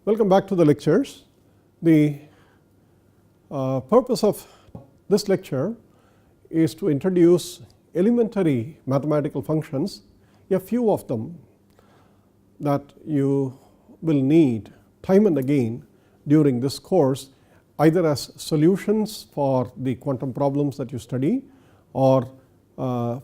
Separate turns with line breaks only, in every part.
Welcome back to the lectures. The purpose of this lecture is to introduce elementary mathematical functions, a few of them that you will need time and again during this course, either as solutions for the quantum problems that you study or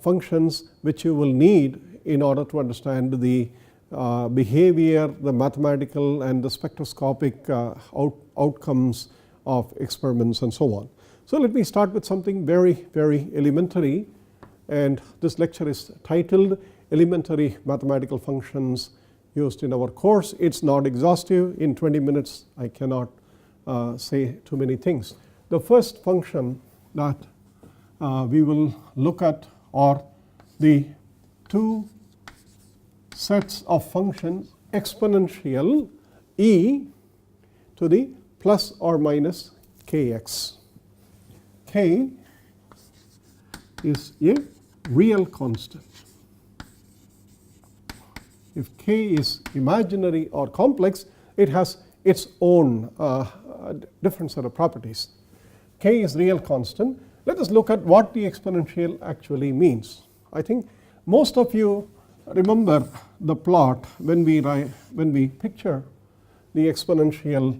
functions which you will need in order to understand the behavior, the mathematical and the spectroscopic outcomes of experiments and so on. So, let me start with something very elementary, and this lecture is titled Elementary Mathematical Functions Used in Our Course. It is not exhaustive. In 20 minutes I cannot say too many things. The first function that we will look at are the two sets of functions exponential e to the plus or minus kx. K is a real constant. If k is imaginary or complex, it has its own different set of properties. K is real constant. Let us look at what the exponential actually means. I think most of you remember the plot when we picture the exponential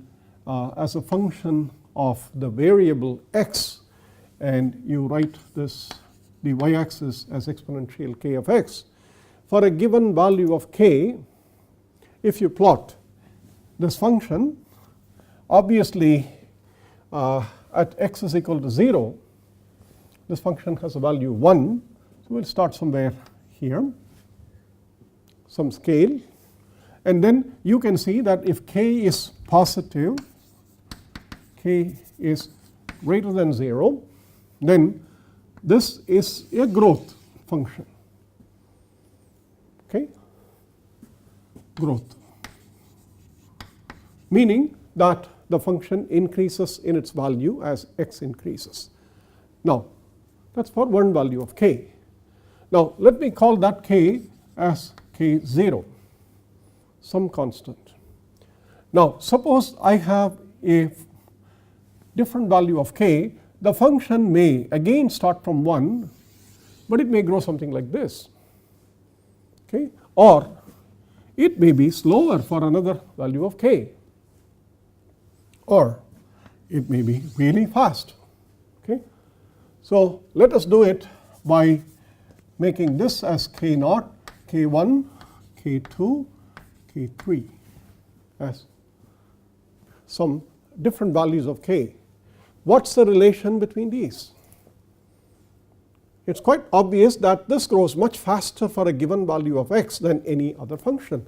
as a function of the variable x, and you write this the y axis as exponential k of x. For a given value of k, if you plot this function, obviously at x is equal to 0, this function has a value 1. So, we will start somewhere here, some scale, and then you can see that if k is positive, k is greater than 0, then this is a growth function. Okay, growth, meaning that the function increases in its value as x increases. Now, that is for one value of k. Now, let me call that k as k0, some constant. Now, suppose I have a different value of k, the function may again start from 1, but it may grow something like this, okay, or it may be slower for another value of k, or it may be really fast. Okay. So, let us do it by making this as k0, k1, k2, k3 as some different values of k. What is the relation between these? It is quite obvious that this grows much faster for a given value of x than any other function.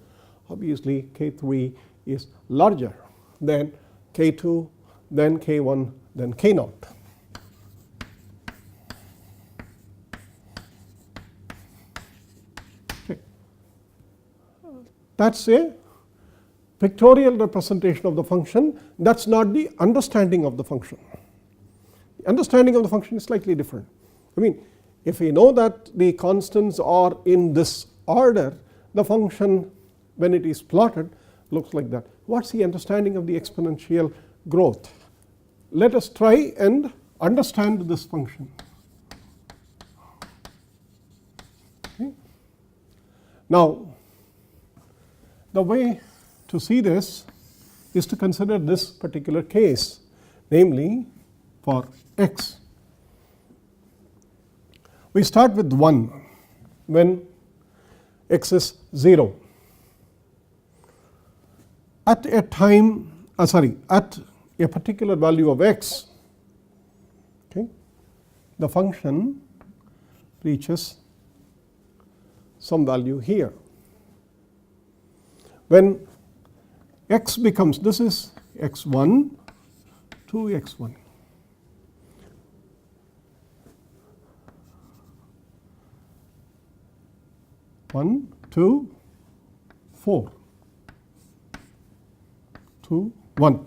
Obviously, k3 is larger than k2, then k1, then k0. That is a pictorial representation of the function. That is not the understanding of the function. The understanding of the function is slightly different. I mean, if we know that the constants are in this order, the function when it is plotted looks like that. What is the understanding of the exponential growth? Let us try and understand this function. Okay. Now, the way to see this is to consider this particular case, namely for x. We start with 1 when x is 0. At a time, at a particular value of x, okay, the function reaches some value here. When x becomes, this is x1 to x1. One, 2, 4, 2, 1.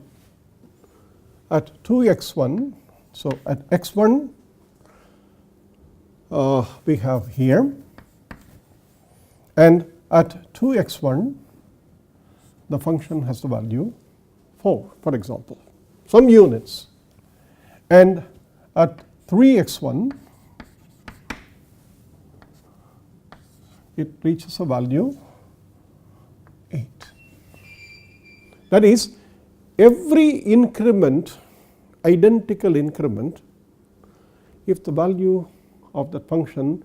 At 2x1, so at x1 we have here, and at 2x1 the function has the value 4 for example, some units, and at 3x1 it reaches a value 8. That is, every increment, identical increment, if the value of the function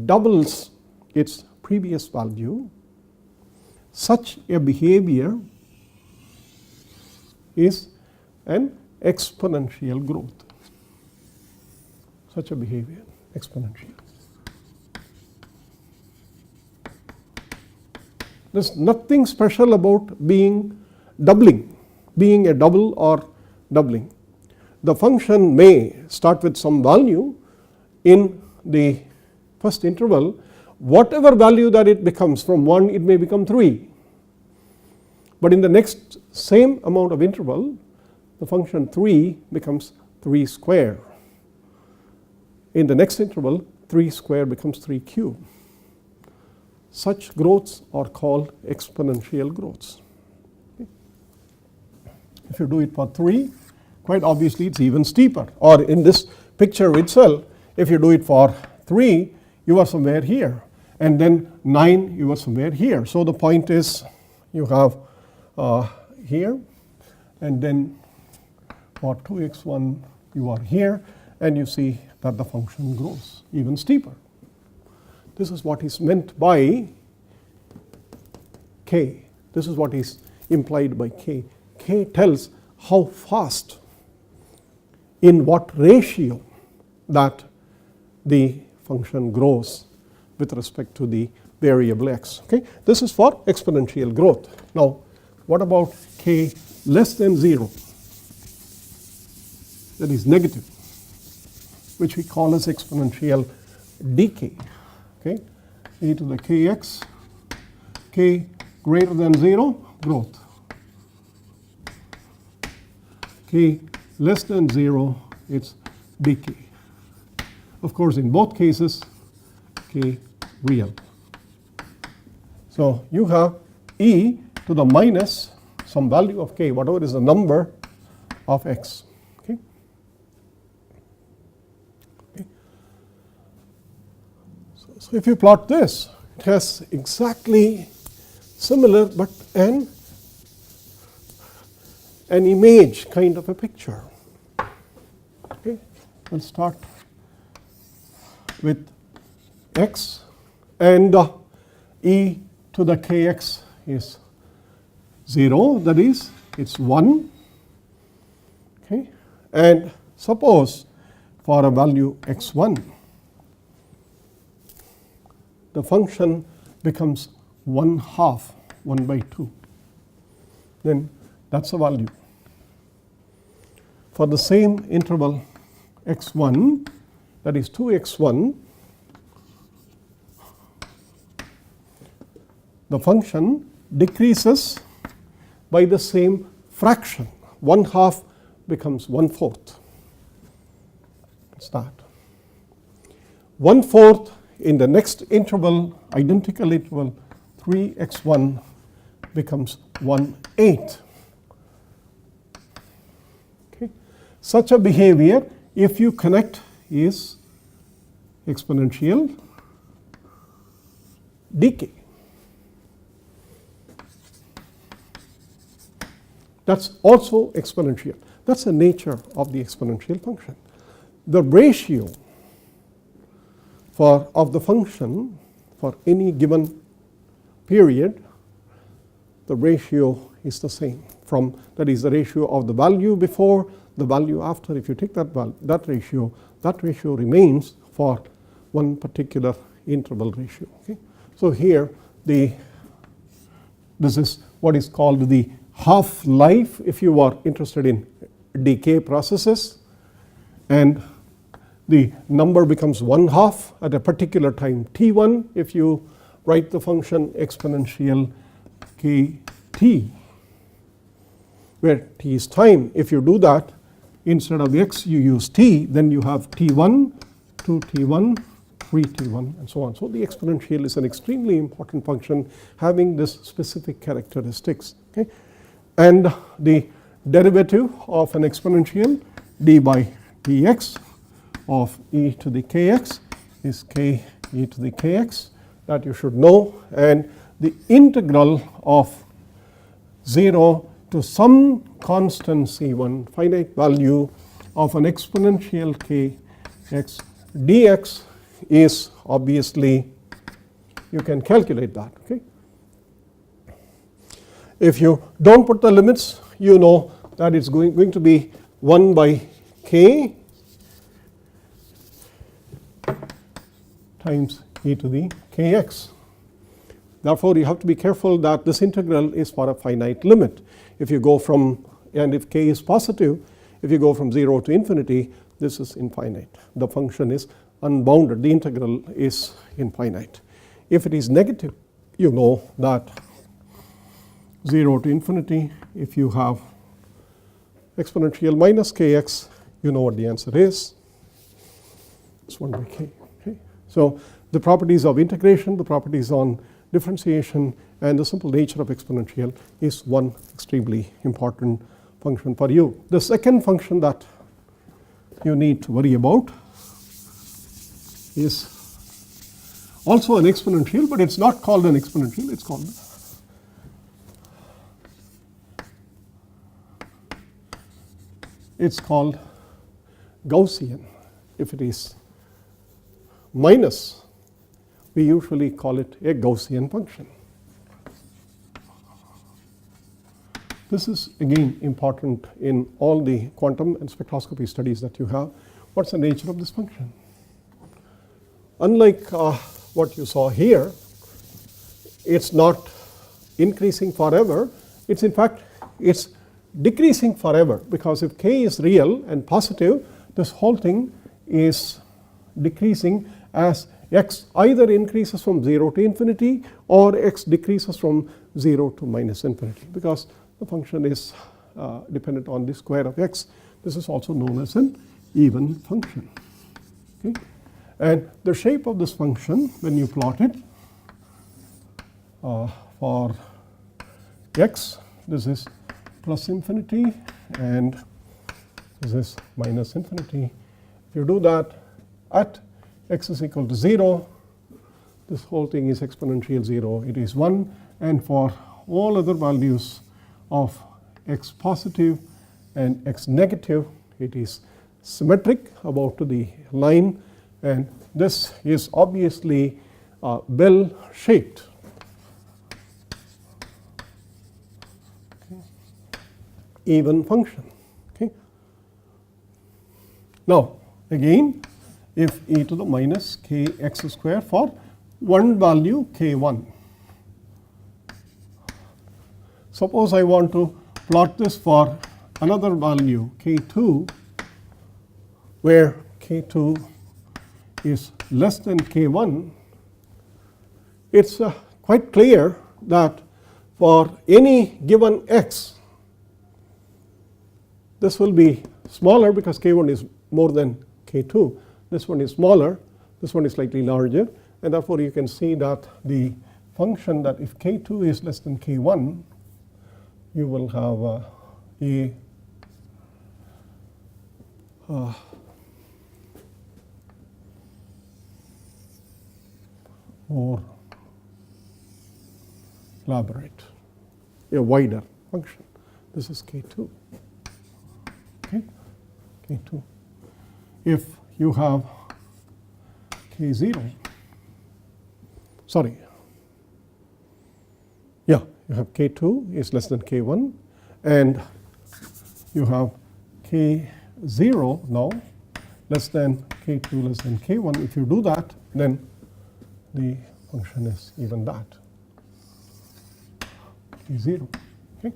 doubles its previous value, such a behavior is an exponential growth. Such a behavior, exponential. There is nothing special about being doubling, being a double or doubling. The function may start with some value in the first interval. Whatever value that it becomes, from 1 it may become 3. But in the next same amount of interval, the function 3 becomes 3 square. In the next interval, 3 square becomes 3 cube. Such growths are called exponential growths. If you do it for 3, quite obviously it's even steeper. Or in this picture itself, if you do it for 3, you are somewhere here, and then 9 you are somewhere here. So the point is, you have here, and then for 2x1 you are here, and you see that the function grows even steeper. This is what is meant by k. This is what is implied by k. K tells how fast, in what ratio that the function grows with respect to the variable x. Okay? This is for exponential growth. Now, what about k less than 0? That is negative, which we call as exponential decay. Okay? E to the kx, k greater than 0, growth. K less than 0, it's decay. Of course, in both cases, k real. So you have e to the minus some value of k, whatever is the number of x. Okay? Okay. So if you plot this, it has exactly similar but an image kind of a picture. Okay? We'll start with x, and e to the kx is 0, that is, it's 1. Okay? And suppose for a value x1, the function becomes 1/2, 1/2. Then that's a value. For the same interval x1, that is 2x1, the function decreases by the same fraction. 1/2 becomes 1/4. That's that. 1/4 in the next interval, identical interval, 3x1 becomes 1/8. Okay. Such a behavior, if you connect, is exponential decay. That's also exponential. That's the nature of the exponential function. The ratio of the function for any given period, the ratio is the same. That is the ratio of the value before, the value after. If you take that ratio remains for one particular interval ratio. Okay? So here this is what is called the half-life, if you are interested in decay processes, and the number becomes 1/2 at a particular time t1 if you write the function exponential kt, where t is time. If you do that, instead of x you use t, then you have t1, 2t1, 3t1, and so on. So the exponential is an extremely important function having this specific characteristics. Okay? And the derivative of an exponential d by dx of e to the kx is k e to the kx, that you should know, and the integral of 0 to some constant c1 finite value of an exponential kx dx is obviously, you can calculate that. Okay. If you don't put the limits, you know that it's going to be 1 by k times e to the kx. Therefore, you have to be careful that this integral is for a finite limit. If you go from, and if k is positive, if you go from 0 to infinity, this is infinite. The function is unbounded. The integral is infinite. If it is negative, you know that 0 to infinity, if you have exponential minus kx, you know what the answer is. It's 1 by k. Okay. So the properties of integration, the properties on differentiation, and the simple nature of exponential is one extremely important function for you. The second function that you need to worry about is also an exponential, but it's not called an exponential, it's called Gaussian. If it is minus, we usually call it a Gaussian function. This is again important in all the quantum and spectroscopy studies that you have. What's the nature of this function? Unlike what you saw here, it's not increasing forever. It's in fact, it's decreasing forever, because if k is real and positive, this whole thing is decreasing as x either increases from 0 to infinity or x decreases from 0 to minus infinity, because the function is dependent on the square of x. This is also known as an even function. Okay. And the shape of this function, when you plot it for x, this is plus infinity and this is minus infinity. If you do that at x is equal to 0, this whole thing is exponential 0, it is 1, and for all other values of x positive and x negative, it is symmetric about to the line, and this is obviously bell shaped. Okay. Even function. Okay. Now again, if e to the minus kx square for one value k1. Suppose I want to plot this for another value k2, where k2 is less than k1, it's quite clear that for any given x, this will be smaller because k1 is more than k2. This one is smaller, this one is slightly larger, and therefore you can see that the function that if k2 is less than k1, you will have a more elaborate, a wider function. This is k2. Okay, k2. If you have k0, sorry, yeah, you have k2 is less than k1, and you have k0 now less than k2 less than k1. If you do that, then the function is even that, k0. Okay.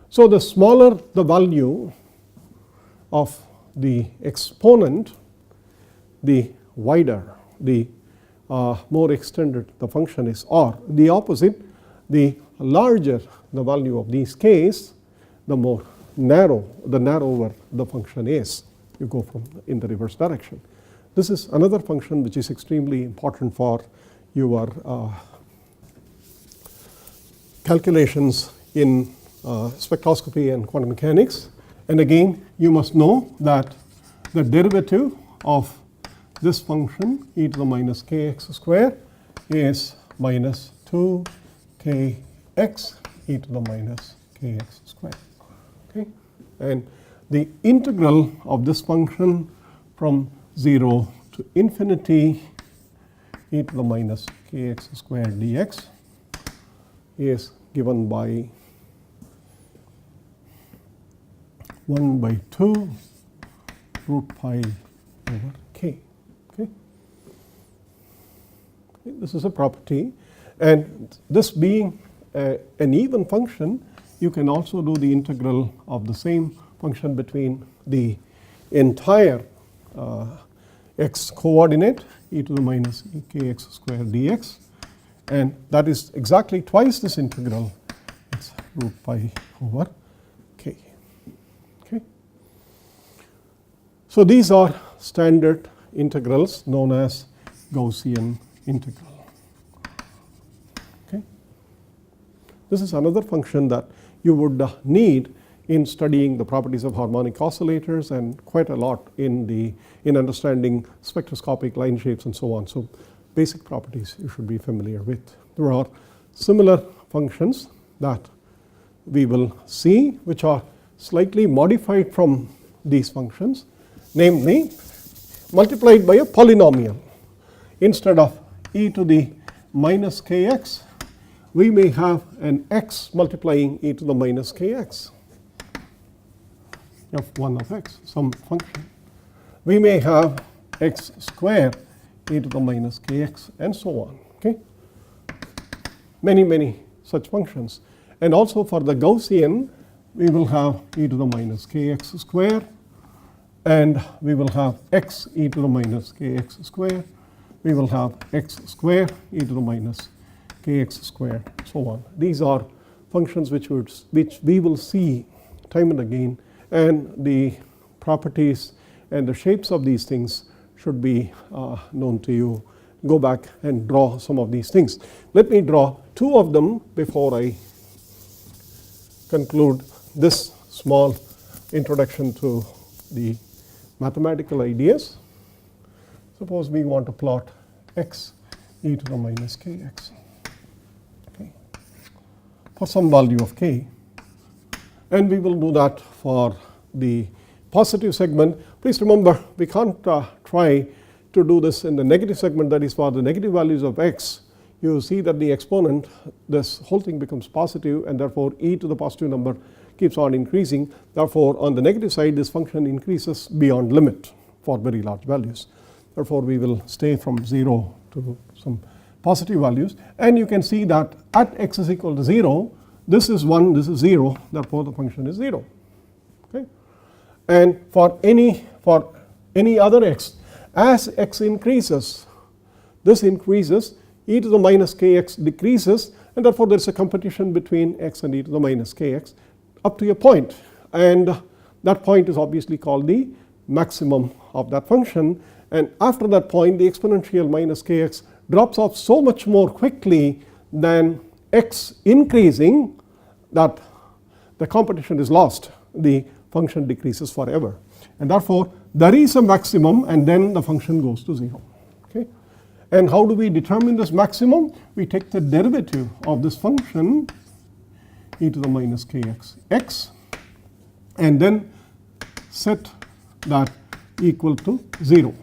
So the smaller the value of the exponent, the wider, the more extended the function is, or the opposite, the larger the value of these k's, the more narrow, the narrower the function is. You go from in the reverse direction. This is another function which is extremely important for your calculations in spectroscopy and quantum mechanics. And again, you must know that the derivative of this function e to the minus kx square is minus 2kx e to the minus kx square. Okay? And the integral of this function from 0 to infinity e to the minus kx square dx is given by 1 by 2 root pi over k. Okay? This is a property, and this being an even function, you can also do the integral of the same function between the entire x coordinate e to the minus kx square dx, and that is exactly twice this integral. It's root pi over k. Okay. So these are standard integrals known as Gaussian integral. Okay. This is another function that you would need in studying the properties of harmonic oscillators and quite a lot in understanding spectroscopic line shapes and so on. So basic properties you should be familiar with. There are similar functions that we will see which are slightly modified from these functions, namely multiplied by a polynomial. Instead of e to the minus kx, we may have an x multiplying e to the minus kx. F1 of x, some function. We may have x square e to the minus kx and so on. Okay? Many such functions. And also for the Gaussian, we will have e to the minus kx square, and we will have x e to the minus kx square. We will have x square e to the minus kx square, so on. These are functions which we will see time and again, and the properties and the shapes of these things should be known to you. Go back and draw some of these things. Let me draw two of them before I conclude this small introduction to the mathematical ideas. Suppose we want to plot x e to the minus kx, okay, for some value of k, and we will do that for the positive segment. Please remember, we can't try to do this in the negative segment, that is for the negative values of x. You see that the exponent, this whole thing becomes positive, and therefore e to the positive number keeps on increasing. Therefore on the negative side, this function increases beyond limit for very large values. Therefore we will stay from 0 to some positive values, and you can see that at x is equal to 0, this is 1, this is 0, therefore the function is 0. Okay? And for any other x, as x increases, this increases, e to the minus kx decreases, and therefore there is a competition between x and e to the minus kx up to a point, and that point is obviously called the maximum of that function. And after that point, the exponential minus kx drops off so much more quickly than x increasing that the competition is lost. The function decreases forever, and therefore there is a maximum, and then the function goes to 0. Okay? And how do we determine this maximum? We take the derivative of this function e to the minus kx x, and then set that equal to 0.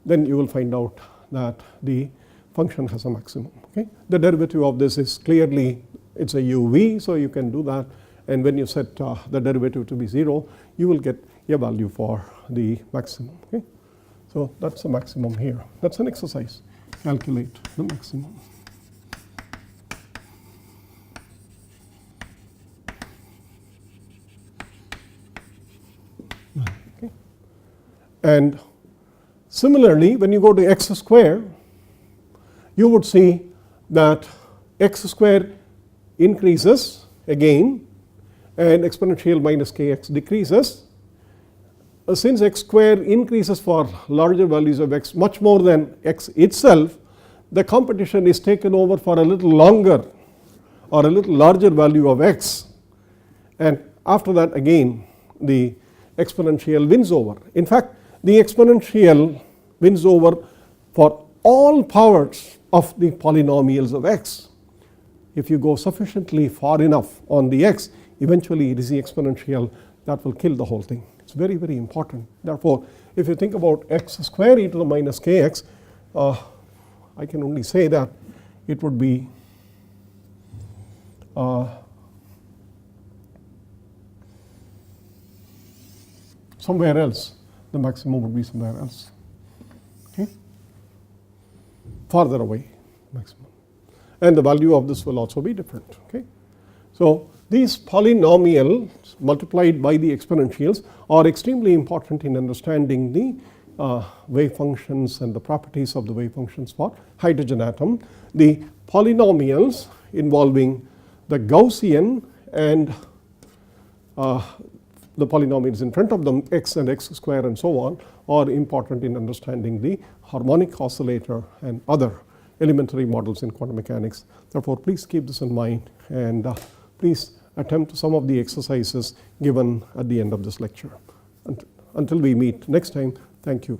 Then you will find out that the function has a maximum. Okay? The derivative of this is clearly, it's a uv, so you can do that, and when you set the derivative to be 0, you will get a value for the maximum. Okay? So that's the maximum here. That's an exercise. Calculate the maximum. Okay. And similarly, when you go to x square, you would see that x square increases again, and exponential minus kx decreases. Since x square increases for larger values of x much more than x itself, the competition is taken over for a little longer or a little larger value of x, and after that again the exponential wins over. In fact, the exponential wins over for all powers of the polynomials of x. If you go sufficiently far enough on the x, eventually it is the exponential that will kill the whole thing. It's very, very important. Therefore, if you think about x square e to the minus kx, I can only say that it would be somewhere else. The maximum would be somewhere else. Okay? Farther away, maximum. And the value of this will also be different. Okay? So these polynomials multiplied by the exponentials are extremely important in understanding the wave functions and the properties of the wave functions for hydrogen atom. The polynomials involving the Gaussian and the polynomials in front of them, x and x square and so on, are important in understanding the harmonic oscillator and other elementary models in quantum mechanics. Therefore, please keep this in mind, and please attempt some of the exercises given at the end of this lecture. Until we meet next time, thank you.